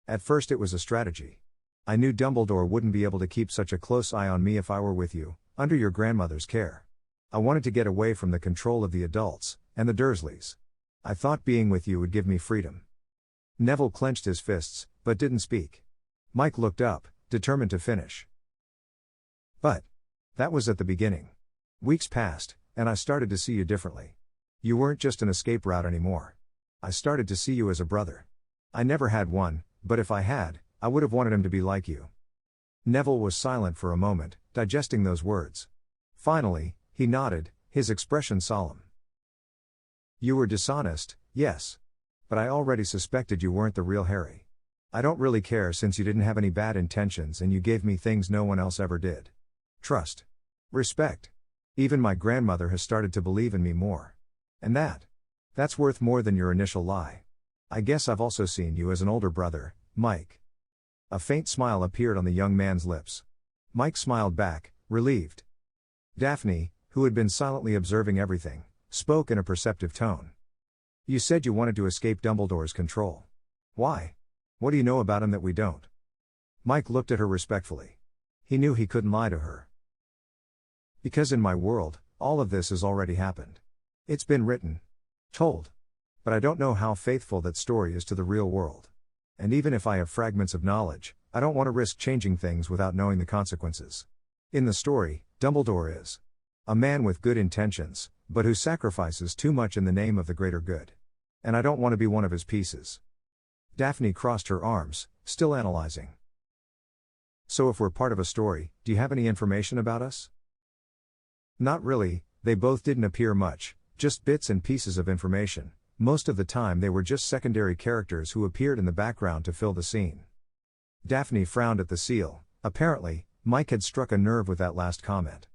At first it was a strategy. I knew Dumbledore wouldn't be able to keep such a close eye on me if I were with you, under your grandmother's care. I wanted to get away from the control of the adults, and the Dursleys. I thought being with you would give me freedom. Neville clenched his fists, but didn't speak. Mike looked up, determined to finish. But that was at the beginning. Weeks passed, and I started to see you differently. You weren't just an escape route anymore. I started to see you as a brother. I never had one, but if I had, I would have wanted him to be like you. Neville was silent for a moment, digesting those words. Finally, he nodded, his expression solemn. You were dishonest, yes. But I already suspected you weren't the real Harry. I don't really care since you didn't have any bad intentions and you gave me things no one else ever did. Trust. Respect. Even my grandmother has started to believe in me more. And that's worth more than your initial lie. I guess I've also seen you as an older brother, Mike. A faint smile appeared on the young man's lips. Mike smiled back, relieved. Daphne, who had been silently observing everything, spoke in a perceptive tone. You said you wanted to escape Dumbledore's control. Why? What do you know about him that we don't? Mike looked at her respectfully. He knew he couldn't lie to her. Because in my world, all of this has already happened. It's been written. Told. But I don't know how faithful that story is to the real world. And even if I have fragments of knowledge, I don't want to risk changing things without knowing the consequences. In the story, Dumbledore is a man with good intentions, but who sacrifices too much in the name of the greater good. And I don't want to be one of his pieces. Daphne crossed her arms, still analyzing. So if we're part of a story, do you have any information about us? Not really, they both didn't appear much, just bits and pieces of information. Most of the time they were just secondary characters who appeared in the background to fill the scene. Daphne frowned at the seal. Apparently, Mike had struck a nerve with that last comment.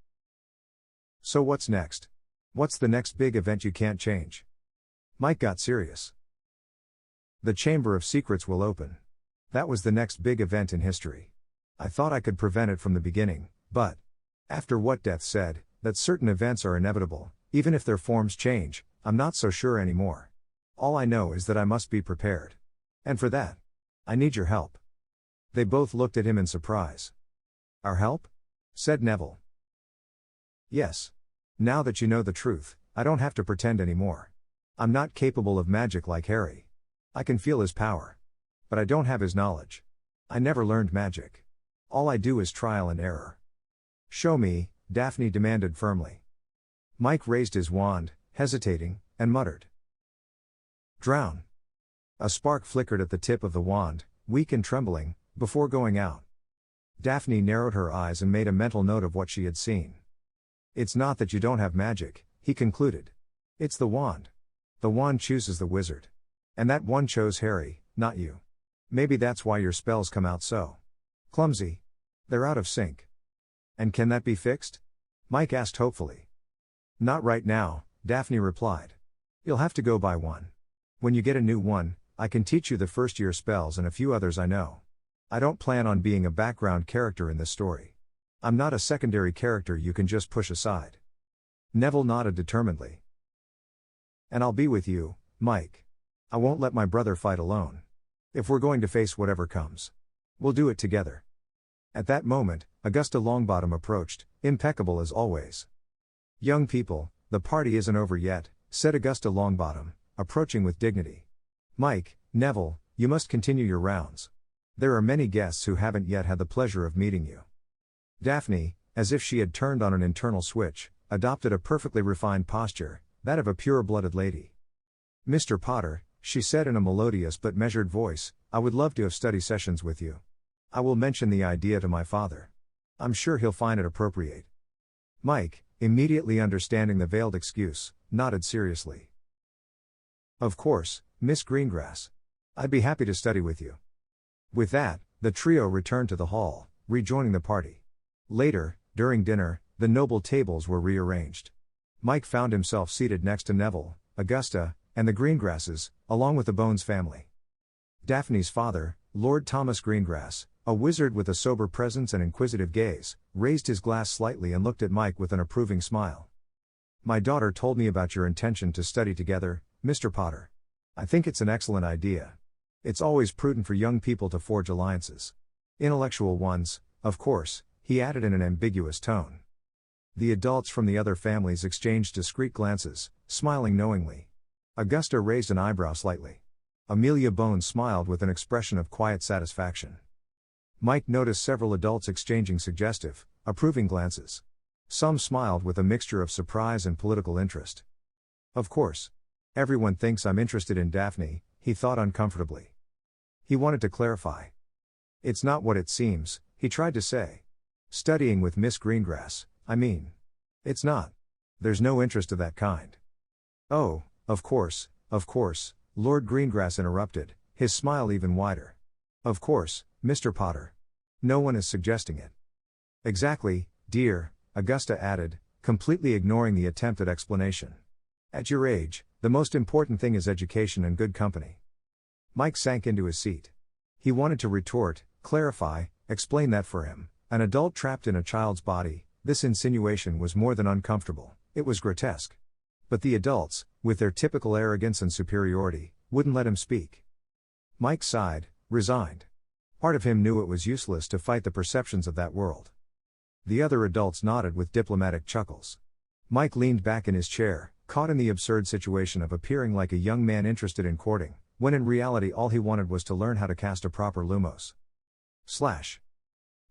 So what's next? What's the next big event you can't change? Mike got serious. The Chamber of Secrets will open. That was the next big event in history. I thought I could prevent it from the beginning, but after what Death said, that certain events are inevitable, even if their forms change, I'm not so sure anymore. All I know is that I must be prepared. And for that, I need your help. They both looked at him in surprise. Our help? Said Neville. Yes. Now that you know the truth, I don't have to pretend anymore. I'm not capable of magic like Harry. I can feel his power. But I don't have his knowledge. I never learned magic. All I do is trial and error. Show me, Daphne demanded firmly. Mike raised his wand, hesitating, and muttered. Drown. A spark flickered at the tip of the wand, weak and trembling, before going out. Daphne narrowed her eyes and made a mental note of what she had seen. It's not that you don't have magic, he concluded. It's the wand. The wand chooses the wizard. And that one chose Harry, not you. Maybe that's why your spells come out so clumsy. They're out of sync. And can that be fixed? Mike asked hopefully. Not right now, Daphne replied. You'll have to go by one. When you get a new one, I can teach you the first year spells and a few others I know. I don't plan on being a background character in this story. I'm not a secondary character you can just push aside. Neville nodded determinedly. And I'll be with you, Mike. I won't let my brother fight alone. If we're going to face whatever comes, we'll do it together. At that moment, Augusta Longbottom approached, impeccable as always. Young people, the party isn't over yet, said Augusta Longbottom, approaching with dignity. Mike, Neville, you must continue your rounds. There are many guests who haven't yet had the pleasure of meeting you. Daphne, as if she had turned on an internal switch, adopted a perfectly refined posture, that of a pure-blooded lady. Mr. Potter, she said in a melodious but measured voice, I would love to have study sessions with you. I will mention the idea to my father. I'm sure he'll find it appropriate. Mike, immediately understanding the veiled excuse, nodded seriously. Of course, Miss Greengrass. I'd be happy to study with you. With that, the trio returned to the hall, rejoining the party. Later, during dinner, the noble tables were rearranged. Mike found himself seated next to Neville, Augusta, and the Greengrasses, along with the Bones family. Daphne's father, Lord Thomas Greengrass, a wizard with a sober presence and inquisitive gaze, raised his glass slightly and looked at Mike with an approving smile. My daughter told me about your intention to study together, Mr. Potter. I think it's an excellent idea. It's always prudent for young people to forge alliances. Intellectual ones, of course, he added in an ambiguous tone. The adults from the other families exchanged discreet glances, smiling knowingly. Augusta raised an eyebrow slightly. Amelia Bones smiled with an expression of quiet satisfaction. Mike noticed several adults exchanging suggestive, approving glances. Some smiled with a mixture of surprise and political interest. Of course. Everyone thinks I'm interested in Daphne, he thought uncomfortably. He wanted to clarify. It's not what it seems, he tried to say. Studying with Miss Greengrass, I mean. It's not. There's no interest of that kind. Oh, of course, Lord Greengrass interrupted, his smile even wider. Of course, Mr. Potter. No one is suggesting it. Exactly, dear, Augusta added, completely ignoring the attempt at explanation. At your age, the most important thing is education and good company. Mike sank into his seat. He wanted to retort, clarify, explain that for him, an adult trapped in a child's body, this insinuation was more than uncomfortable, it was grotesque. But the adults, with their typical arrogance and superiority, wouldn't let him speak. Mike sighed, resigned. Part of him knew it was useless to fight the perceptions of that world. The other adults nodded with diplomatic chuckles. Mike leaned back in his chair, caught in the absurd situation of appearing like a young man interested in courting, when in reality all he wanted was to learn how to cast a proper lumos.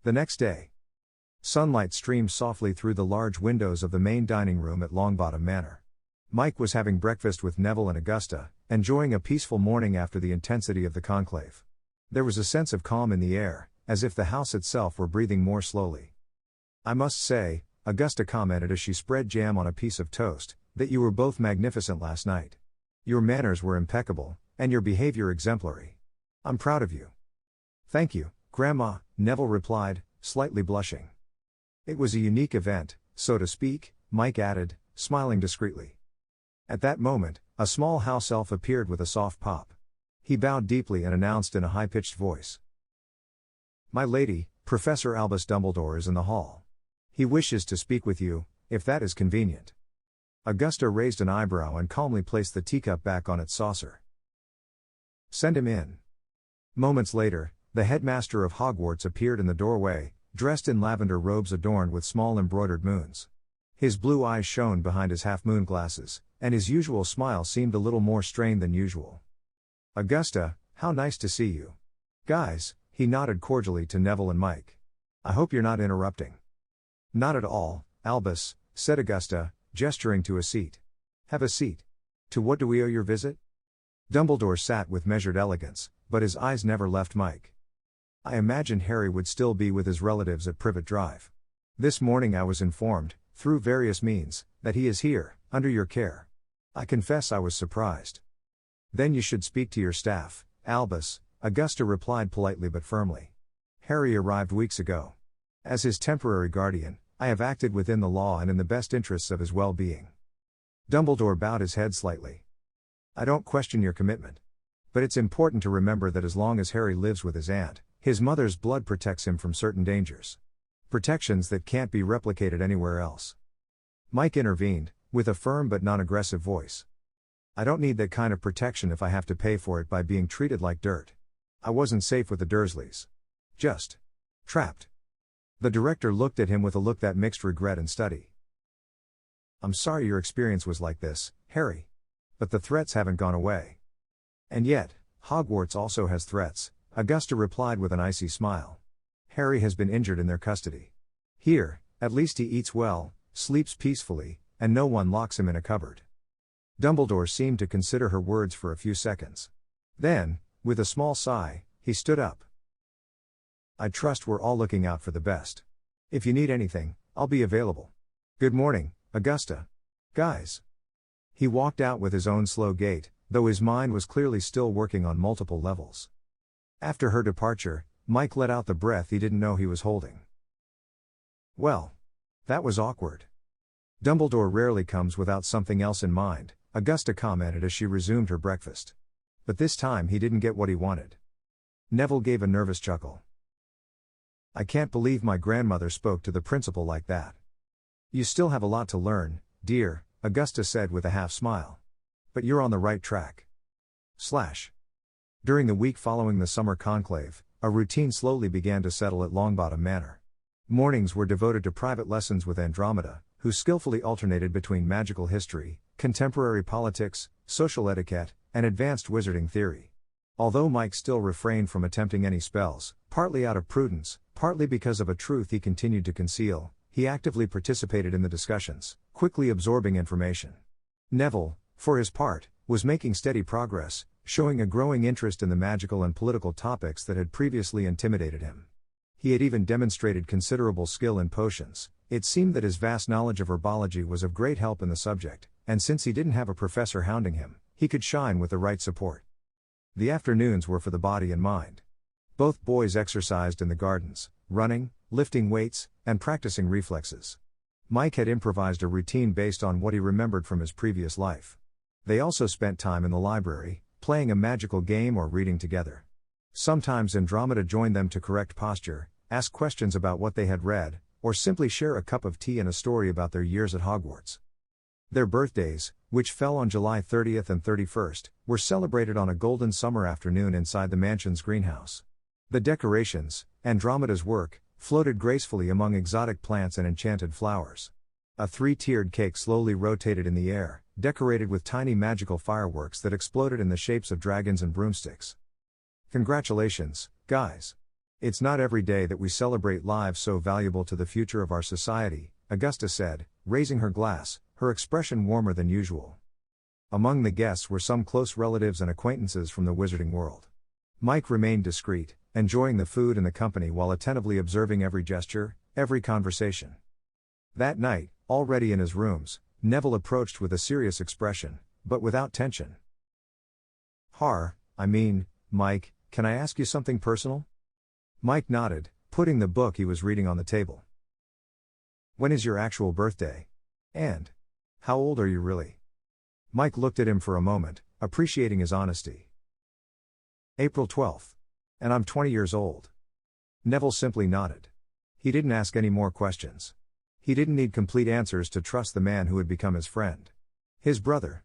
The next day. Sunlight streamed softly through the large windows of the main dining room at Longbottom Manor. Mike was having breakfast with Neville and Augusta, enjoying a peaceful morning after the intensity of the conclave. There was a sense of calm in the air, as if the house itself were breathing more slowly. I must say, Augusta commented as she spread jam on a piece of toast, that you were both magnificent last night. Your manners were impeccable, and your behavior exemplary. I'm proud of you. Thank you, Grandma, Neville replied, slightly blushing. It was a unique event, so to speak, Mike added, smiling discreetly. At that moment, a small house elf appeared with a soft pop. He bowed deeply and announced in a high-pitched voice. My lady, Professor Albus Dumbledore is in the hall. He wishes to speak with you, if that is convenient. Augusta raised an eyebrow and calmly placed the teacup back on its saucer. Send him in. Moments later, the headmaster of Hogwarts appeared in the doorway, dressed in lavender robes adorned with small embroidered moons. His blue eyes shone behind his half-moon glasses, and his usual smile seemed a little more strained than usual. Augusta, how nice to see you. Guys, he nodded cordially to Neville and Mike. I hope you're not interrupting. Not at all, Albus, said Augusta, gesturing to a seat. Have a seat. To what do we owe your visit? Dumbledore sat with measured elegance, but his eyes never left Mike. I imagined Harry would still be with his relatives at Privet Drive. This morning I was informed, through various means, that he is here, under your care. I confess I was surprised. Then you should speak to your staff, Albus, Augusta replied politely but firmly. Harry arrived weeks ago. As his temporary guardian, I have acted within the law and in the best interests of his well-being. Dumbledore bowed his head slightly. I don't question your commitment. But it's important to remember that as long as Harry lives with his aunt, his mother's blood protects him from certain dangers. Protections that can't be replicated anywhere else. Mike intervened, with a firm but non-aggressive voice. I don't need that kind of protection if I have to pay for it by being treated like dirt. I wasn't safe with the Dursleys. Just trapped. The director looked at him with a look that mixed regret and study. I'm sorry your experience was like this, Harry. But the threats haven't gone away. And yet, Hogwarts also has threats, Augusta replied with an icy smile. Harry has been injured in their custody. Here, at least he eats well, sleeps peacefully, and no one locks him in a cupboard. Dumbledore seemed to consider her words for a few seconds. Then, with a small sigh, he stood up. I trust we're all looking out for the best. If you need anything, I'll be available. Good morning, Augusta. Guys. He walked out with his own slow gait, though his mind was clearly still working on multiple levels. After her departure, Mike let out the breath he didn't know he was holding. Well. That was awkward. Dumbledore rarely comes without something else in mind, Augusta commented as she resumed her breakfast. But this time he didn't get what he wanted. Neville gave a nervous chuckle. I can't believe my grandmother spoke to the principal like that. You still have a lot to learn, dear, Augusta said with a half-smile. But you're on the right track. During the week following the summer conclave, a routine slowly began to settle at Longbottom Manor. Mornings were devoted to private lessons with Andromeda, who skillfully alternated between magical history, contemporary politics, social etiquette, and advanced wizarding theory. Although Mike still refrained from attempting any spells, partly out of prudence, partly because of a truth he continued to conceal, he actively participated in the discussions, quickly absorbing information. Neville, for his part, was making steady progress, showing a growing interest in the magical and political topics that had previously intimidated him. He had even demonstrated considerable skill in potions. It seemed that his vast knowledge of herbology was of great help in the subject, and since he didn't have a professor hounding him, he could shine with the right support. The afternoons were for the body and mind. Both boys exercised in the gardens, running, lifting weights, and practicing reflexes. Mike had improvised a routine based on what he remembered from his previous life. They also spent time in the library, playing a magical game or reading together. Sometimes Andromeda joined them to correct posture, ask questions about what they had read, or simply share a cup of tea and a story about their years at Hogwarts. Their birthdays, which fell on July 30th and 31st, were celebrated on a golden summer afternoon inside the mansion's greenhouse. The decorations, Andromeda's work, floated gracefully among exotic plants and enchanted flowers. A three-tiered cake slowly rotated in the air, decorated with tiny magical fireworks that exploded in the shapes of dragons and broomsticks. Congratulations, guys. It's not every day that we celebrate lives so valuable to the future of our society, Augusta said, raising her glass, her expression warmer than usual. Among the guests were some close relatives and acquaintances from the wizarding world. Mike remained discreet, enjoying the food and the company while attentively observing every gesture, every conversation. That night, already in his rooms, Neville approached with a serious expression, but without tension. Mike, can I ask you something personal? Mike nodded, putting the book he was reading on the table. When is your actual birthday? And how old are you really? Mike looked at him for a moment, appreciating his honesty. April 12th. And I'm 20 years old. Neville simply nodded. He didn't ask any more questions. He didn't need complete answers to trust the man who had become his friend. His brother.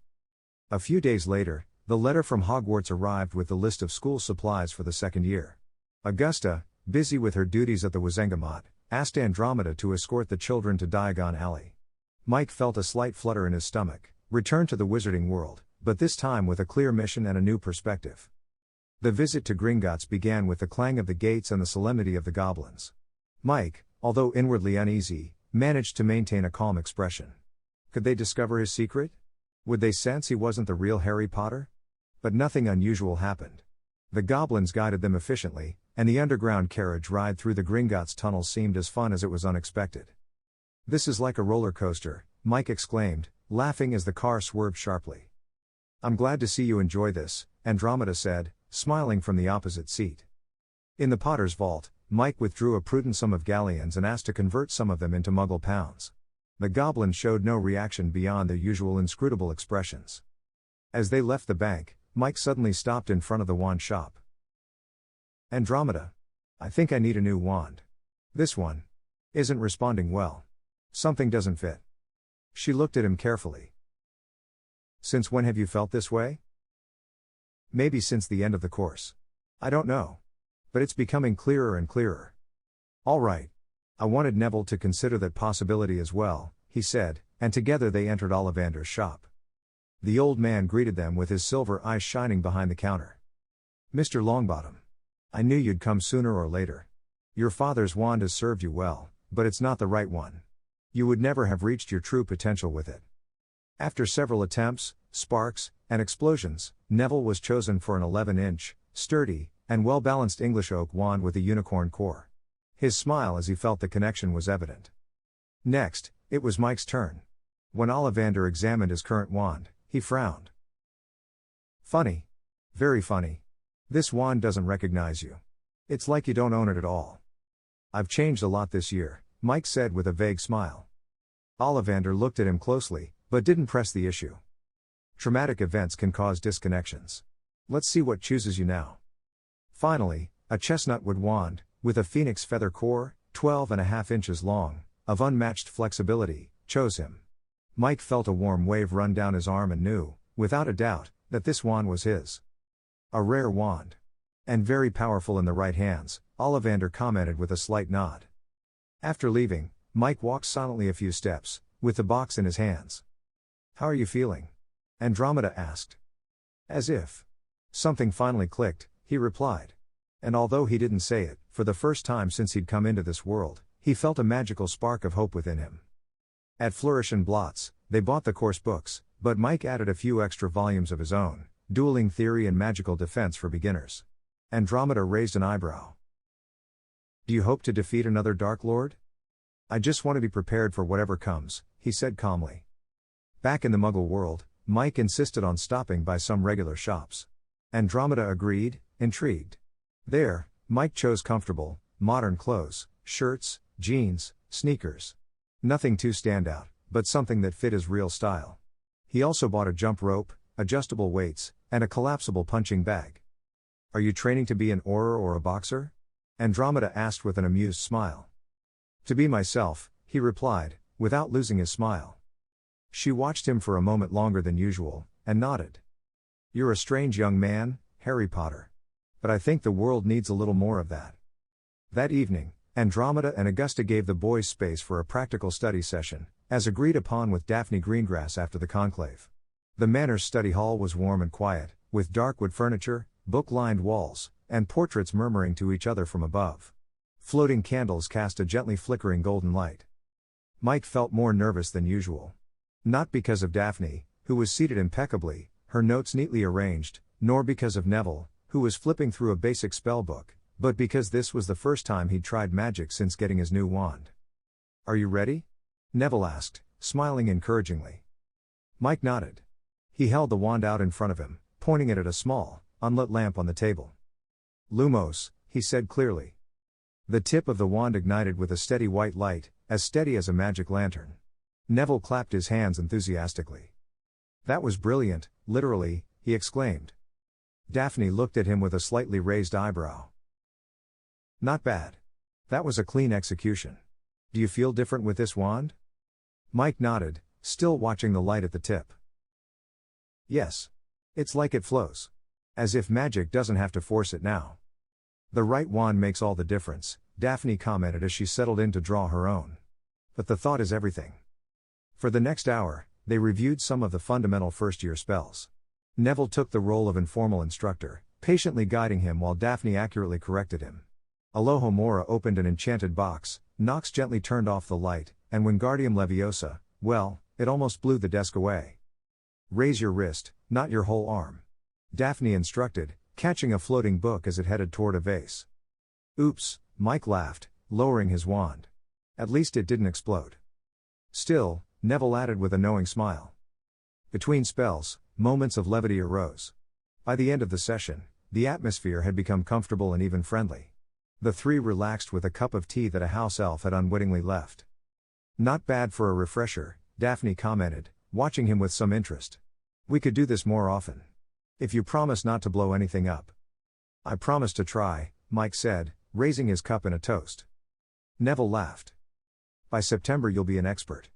A few days later, the letter from Hogwarts arrived with the list of school supplies for the second year. Augusta, busy with her duties at the Wizengamot, asked Andromeda to escort the children to Diagon Alley. Mike felt a slight flutter in his stomach, returned to the wizarding world, but this time with a clear mission and a new perspective. The visit to Gringotts began with the clang of the gates and the solemnity of the goblins. Mike, although inwardly uneasy, managed to maintain a calm expression. Could they discover his secret? Would they sense he wasn't the real Harry Potter? But nothing unusual happened. The goblins guided them efficiently, and the underground carriage ride through the Gringotts tunnel seemed as fun as it was unexpected. This is like a roller coaster, Mike exclaimed, laughing as the car swerved sharply. I'm glad to see you enjoy this, Andromeda said, smiling from the opposite seat. In the Potter's vault, Mike withdrew a prudent sum of galleons and asked to convert some of them into Muggle pounds. The goblins showed no reaction beyond their usual inscrutable expressions. As they left the bank, Mike suddenly stopped in front of the wand shop. Andromeda. I think I need a new wand. This one isn't responding well. Something doesn't fit. She looked at him carefully. Since when have you felt this way? Maybe since the end of the course. I don't know. But it's becoming clearer and clearer. All right. I wanted Neville to consider that possibility as well, he said, and together they entered Ollivander's shop. The old man greeted them with his silver eyes shining behind the counter. Mr. Longbottom. I knew you'd come sooner or later. Your father's wand has served you well, but it's not the right one. You would never have reached your true potential with it. After several attempts, sparks, and explosions, Neville was chosen for an 11-inch, sturdy, and well-balanced English oak wand with a unicorn core. His smile as he felt the connection was evident. Next, it was Mike's turn. When Ollivander examined his current wand, he frowned. Funny. Very funny. This wand doesn't recognize you. It's like you don't own it at all. I've changed a lot this year, Mike said with a vague smile. Ollivander looked at him closely, but didn't press the issue. Traumatic events can cause disconnections. Let's see what chooses you now. Finally, a chestnutwood wand, with a phoenix feather core, 12.5 inches long, of unmatched flexibility, chose him. Mike felt a warm wave run down his arm and knew, without a doubt, that this wand was his. A rare wand. And very powerful in the right hands, Ollivander commented with a slight nod. After leaving, Mike walked silently a few steps, with the box in his hands. How are you feeling? Andromeda asked. As if something finally clicked, he replied. And although he didn't say it, for the first time since he'd come into this world, he felt a magical spark of hope within him. At Flourish and Blots, they bought the course books, but Mike added a few extra volumes of his own, Dueling Theory and Magical Defense for Beginners. Andromeda raised an eyebrow. Do you hope to defeat another Dark Lord? I just want to be prepared for whatever comes, he said calmly. Back in the Muggle world, Mike insisted on stopping by some regular shops. Andromeda agreed, intrigued. There, Mike chose comfortable, modern clothes, shirts, jeans, sneakers. Nothing too standout, but something that fit his real style. He also bought a jump rope, adjustable weights, and a collapsible punching bag. Are you training to be an Auror or a boxer? Andromeda asked with an amused smile. To be myself, he replied, without losing his smile. She watched him for a moment longer than usual, and nodded. You're a strange young man, Harry Potter. But I think the world needs a little more of that. That evening, Andromeda and Augusta gave the boys space for a practical study session, as agreed upon with Daphne Greengrass after the conclave. The manor's study hall was warm and quiet, with dark wood furniture, book-lined walls, and portraits murmuring to each other from above. Floating candles cast a gently flickering golden light. Mike felt more nervous than usual. Not because of Daphne, who was seated impeccably, her notes neatly arranged, nor because of Neville, who was flipping through a basic spellbook, but because this was the first time he'd tried magic since getting his new wand. Are you ready? Neville asked, smiling encouragingly. Mike nodded. He held the wand out in front of him, pointing it at a small, unlit lamp on the table. Lumos, he said clearly. The tip of the wand ignited with a steady white light, as steady as a magic lantern. Neville clapped his hands enthusiastically. That was brilliant, literally, he exclaimed. Daphne looked at him with a slightly raised eyebrow. Not bad. That was a clean execution. Do you feel different with this wand? Mike nodded, still watching the light at the tip. Yes. It's like it flows. As if magic doesn't have to force it now. The right wand makes all the difference, Daphne commented as she settled in to draw her own. But the thought is everything. For the next hour, they reviewed some of the fundamental first-year spells. Neville took the role of informal instructor, patiently guiding him while Daphne accurately corrected him. Alohomora opened an enchanted box, Nox gently turned off the light, and Wingardium Leviosa, well, it almost blew the desk away. Raise your wrist, not your whole arm. Daphne instructed, catching a floating book as it headed toward a vase. Oops, Mike laughed, lowering his wand. At least it didn't explode. Still, Neville added with a knowing smile. Between spells, moments of levity arose. By the end of the session, the atmosphere had become comfortable and even friendly. The three relaxed with a cup of tea that a house elf had unwittingly left. Not bad for a refresher, Daphne commented, watching him with some interest. We could do this more often. If you promise not to blow anything up. I promise to try, Mike said, raising his cup in a toast. Neville laughed. By September you'll be an expert.